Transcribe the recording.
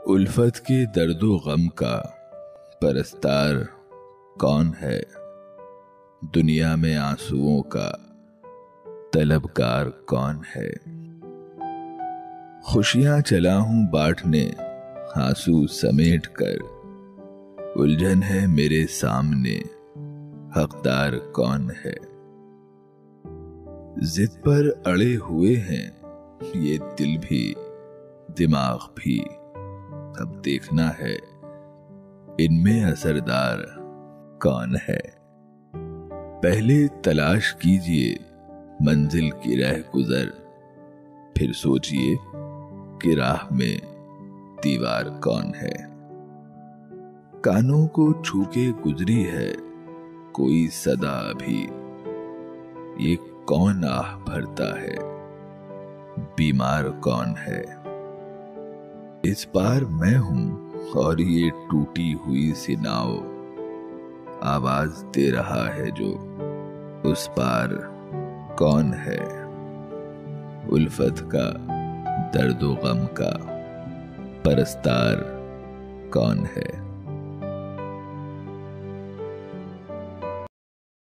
उल्फत के दर्दो गम का परस्तार कौन है। दुनिया में आंसुओं का तलबगार कौन है। खुशियां चला हूं बांटने आंसू समेट कर, उलझन है मेरे सामने हकदार कौन है। जिद पर अड़े हुए हैं ये दिल भी दिमाग भी, अब देखना है इनमें असरदार कौन है। पहले तलाश कीजिए मंजिल की राह गुजर, फिर सोचिए कि राह में दीवार कौन है। कानों को छू के गुजरी है कोई सदा अभी, ये कौन आह भरता है बीमार कौन है। इस पार मैं हूं और ये टूटी हुई सी नाव, आवाज दे रहा है जो उस पार कौन है। उल्फत का दर्दो गम का परस्तार कौन है।